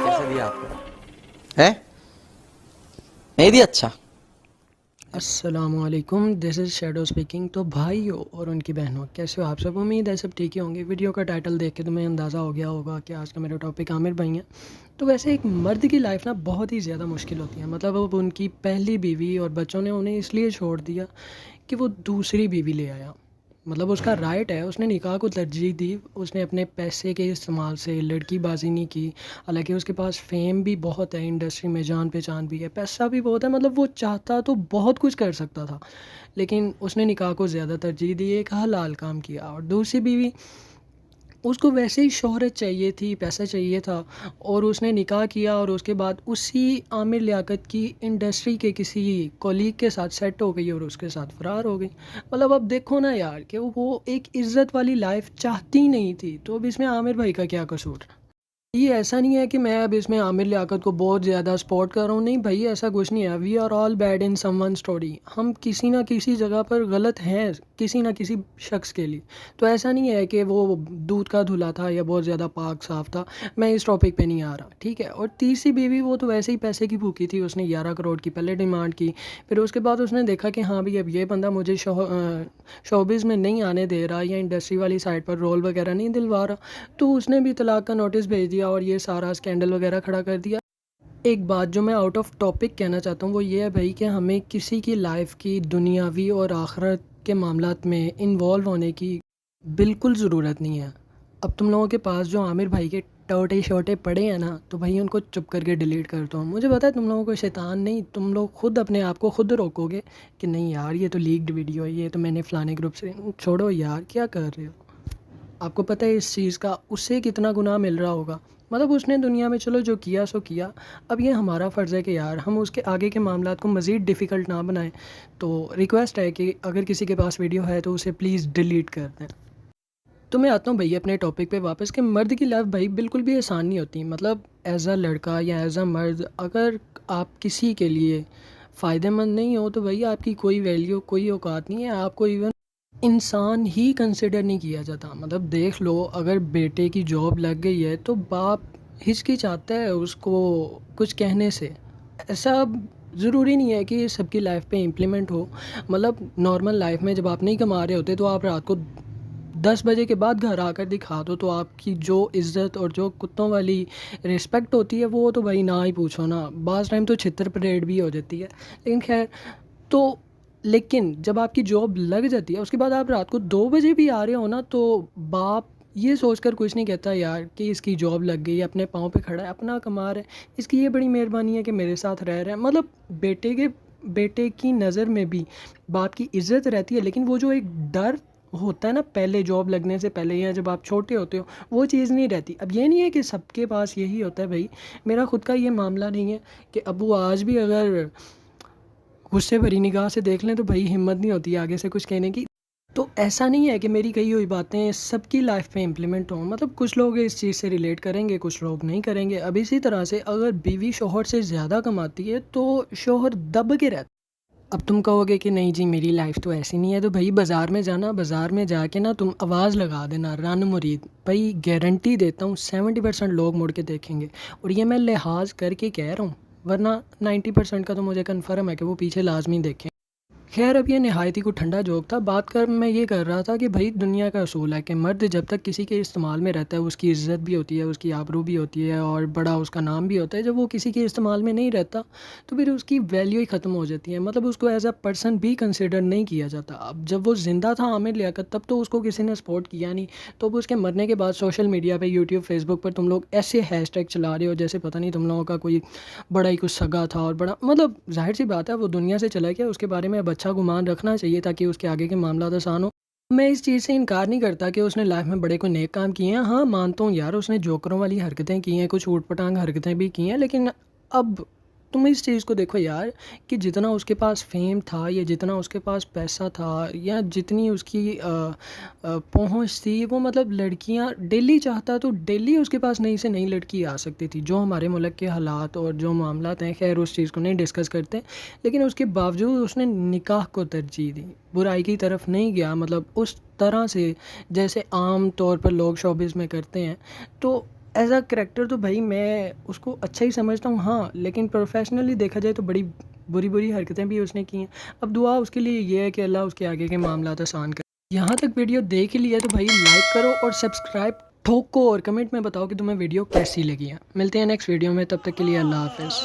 कैसे दिया आपको है? नहीं दिया? अच्छा। अस्सलामुअलैकुम, दिस इज़ शैडो स्पीकिंग। तो भाइयों और उनकी बहनों, कैसे हो आप सब? उम्मीद है सब ठीक ही होंगे। वीडियो का टाइटल देख के तुम्हें अंदाज़ा हो गया होगा कि आज का मेरा टॉपिक आमिर भाई है। तो वैसे एक मर्द की लाइफ ना बहुत ही ज़्यादा मुश्किल होती है। मतलब अब उनकी पहली बीवी और बच्चों ने उन्हें इसलिए छोड़ दिया कि वो दूसरी बीवी ले आया। मतलब उसका राइट है, उसने निकाह को तरजीह दी, उसने अपने पैसे के इस्तेमाल से लड़कीबाजी नहीं की। हालांकि उसके पास फेम भी बहुत है, इंडस्ट्री में जान पहचान भी है, पैसा भी बहुत है। मतलब वो चाहता तो बहुत कुछ कर सकता था, लेकिन उसने निकाह को ज़्यादा तरजीह दी, एक हलाल काम किया। और दूसरी बीवी, उसको वैसे ही शोहरत चाहिए थी, पैसा चाहिए था, और उसने निकाह किया और उसके बाद उसी आमिर लियाकत की इंडस्ट्री के किसी कोलीग के साथ सेट हो गई और उसके साथ फ़रार हो गई। मतलब अब देखो ना यार कि वो एक इज़्ज़त वाली लाइफ चाहती नहीं थी, तो अब इसमें आमिर भाई का क्या कसूर? ये ऐसा नहीं है कि मैं अब इसमें आमिर लियाकत को बहुत ज़्यादा सपोर्ट कर रहा हूँ, नहीं भाई, ऐसा कुछ नहीं है। We are all bad in someone story. हम किसी ना किसी जगह पर गलत हैं, किसी ना किसी शख्स के लिए। तो ऐसा नहीं है कि वो दूध का धुला था या बहुत ज़्यादा पाक साफ था। मैं इस टॉपिक पे नहीं आ रहा, ठीक है। और तीसरी बीवी, वो तो वैसे ही पैसे की भूखी थी। उसने 11 करोड़ की पहले डिमांड की, फिर उसके बाद उसने देखा कि हाँ भाई, अब ये बंदा मुझे शोबिज़ में नहीं आने दे रहा या इंडस्ट्री वाली साइड पर रोल वगैरह नहीं दिलवा रहा, तो उसने भी तलाक का नोटिस भेज दिया और ये सारा स्कैंडल वगैरह खड़ा कर दिया। एक बात जो मैं आउट ऑफ टॉपिक कहना चाहता हूँ वो ये है भाई कि हमें किसी की लाइफ की दुनियावी और आखिरत के मामलात में इन्वॉल्व होने की बिल्कुल ज़रूरत नहीं है। अब तुम लोगों के पास जो आमिर भाई के टोटे शोटे पड़े हैं ना, तो भाई उनको चुप करके डिलीट कर दो। मुझे पता है तुम लोगों को शैतान नहीं, तुम लोग खुद अपने आप को खुद रोकोगे कि नहीं यार, ये तो लीक्ड वीडियो है, ये तो मैंने फ़लाने ग्रुप से। छोड़ो यार, क्या कर रहे हो? आपको पता है इस चीज़ का उससे कितना गुनाह मिल रहा होगा। मतलब उसने दुनिया में चलो जो किया सो किया। अब ये हमारा फ़र्ज़ है कि यार हम उसके आगे के मामलात को मज़ीद डिफ़िकल्ट ना बनाएं। तो रिक्वेस्ट है कि अगर किसी के पास वीडियो है तो उसे प्लीज़ डिलीट कर दें। तो मैं आता हूँ भैया अपने टॉपिक पे वापस कि मर्द की लाइफ भाई बिल्कुल भी आसान नहीं होती। मतलब एज़ अ लड़का या एज़ अ मर्द, अगर आप किसी के लिए फ़ायदेमंद नहीं हो तो भाई आपकी कोई वैल्यू, कोई औकात नहीं है। आपको इवन इंसान ही कंसिडर नहीं किया जाता। मतलब देख लो, अगर बेटे की जॉब लग गई है तो बाप हिचकिचाता है उसको कुछ कहने से। ऐसा ज़रूरी नहीं है कि सबकी लाइफ पे इम्प्लीमेंट हो। मतलब नॉर्मल लाइफ में जब आप नहीं कमा रहे होते तो आप रात को 10 बजे के बाद घर आकर दिखा दो, तो आपकी जो इज़्ज़त और जो कुत्तों वाली रिस्पेक्ट होती है वो तो भाई ना ही पूछो ना। बाज़ टाइम तो छितर परेड भी हो जाती है, लेकिन खैर। तो लेकिन जब आपकी जॉब लग जाती है उसके बाद आप रात को 2 बजे भी आ रहे हो ना, तो बाप ये सोचकर कुछ नहीं कहता यार कि इसकी जॉब लग गई, अपने पाँव पे खड़ा है, अपना कमा रहा है, इसकी ये बड़ी मेहरबानी है कि मेरे साथ रह रहा है। मतलब बेटे की नज़र में भी बाप की इज़्ज़त रहती है, लेकिन वो जो एक डर होता है ना पहले जॉब लगने से पहले या जब आप छोटे होते हो, वो चीज़ नहीं रहती। अब ये नहीं है कि सबके पास यही होता है भाई। मेरा खुद का ये मामला नहीं है कि अब वो आज भी अगर गुस्से भरी निगाह से देख लें तो भाई हिम्मत नहीं होती आगे से कुछ कहने की। तो ऐसा नहीं है कि मेरी कही हुई बातें सबकी लाइफ पे इम्प्लीमेंट हों। मतलब कुछ लोग इस चीज़ से रिलेट करेंगे, कुछ लोग नहीं करेंगे। अब इसी तरह से अगर बीवी शोहर से ज़्यादा कमाती है तो शोहर दब के रहता है। अब तुम कहोगे कि नहीं जी मेरी लाइफ तो ऐसी नहीं है, तो भाई बाज़ार में जाना, बाज़ार में जाके ना तुम आवाज़ लगा देना रन मुरीद, भाई गारंटी देता हूँ 70% लोग मुड़ के देखेंगे। और ये मैं लिहाज करके कह रहा हूँ, वरना 90% का तो मुझे कन्फर्म है कि वो पीछे लाजमी देखें। खैर, अब ये नहायत ही को ठंडा जोक था। बात कर मैं ये कर रहा था कि भाई दुनिया का असूल है कि मर्द जब तक किसी के इस्तेमाल में रहता है उसकी इज़्ज़त भी होती है, उसकी आबरू भी होती है और बड़ा उसका नाम भी होता है। जब वो किसी के इस्तेमाल में नहीं रहता तो फिर उसकी वैल्यू ही ख़त्म हो जाती है। मतलब उसको एज अ पर्सन भी कंसिडर नहीं किया जाता। अब जब वो ज़िंदा था आमिर लियाकत, तब तो उसको किसी ने सपोर्ट किया नहीं। तो अब उसके मरने के बाद सोशल मीडिया पर, यूट्यूब, फेसबुक पर तुम लोग ऐसे हैशटैग चला रहे हो जैसे पता नहीं तुम लोगों का कोई बड़ा ही कुछ सगा था। और बड़ा मतलब ज़ाहिर सी बात है वो दुनिया से चला गया, उसके बारे में अब अच्छा गुमान रखना चाहिए ताकि उसके आगे के मामला आसान हो। मैं इस चीज़ से इनकार नहीं करता कि उसने लाइफ में बड़े कोई नेक काम किए हैं। हाँ, मानता हूँ यार उसने जोकरों वाली हरकतें की हैं, कुछ ऊट-पटांग हरकतें भी की हैं, लेकिन अब तुम इस चीज़ को देखो यार कि जितना उसके पास फ़ेम था या जितना उसके पास पैसा था या जितनी उसकी पहुँच थी, वो मतलब लड़कियाँ डेली चाहता तो डेली उसके पास नई से नई लड़की आ सकती थी। जो हमारे मुल्क के हालात और जो मामलात हैं, खैर उस चीज़ को नहीं डिस्कस करते, लेकिन उसके बावजूद उसने निकाह को तरजीह दी, बुराई की तरफ नहीं गया। मतलब उस तरह से जैसे आम तौर पर लोग शोबिज़ में करते हैं। तो एज अ करेक्टर तो भाई मैं उसको अच्छा ही समझता हूँ, हाँ, लेकिन प्रोफेशनली देखा जाए तो बड़ी बुरी बुरी हरकतें भी उसने की हैं। अब दुआ उसके लिए ये है कि अल्लाह उसके आगे के मामलात आसान करे। यहाँ तक वीडियो देख ही लिया तो भाई लाइक करो और सब्सक्राइब ठोको और कमेंट में बताओ कि तुम्हें वीडियो कैसी लगी है। मिलते हैं नेक्स्ट वीडियो में, तब तक के लिए अल्लाह हाफिज़।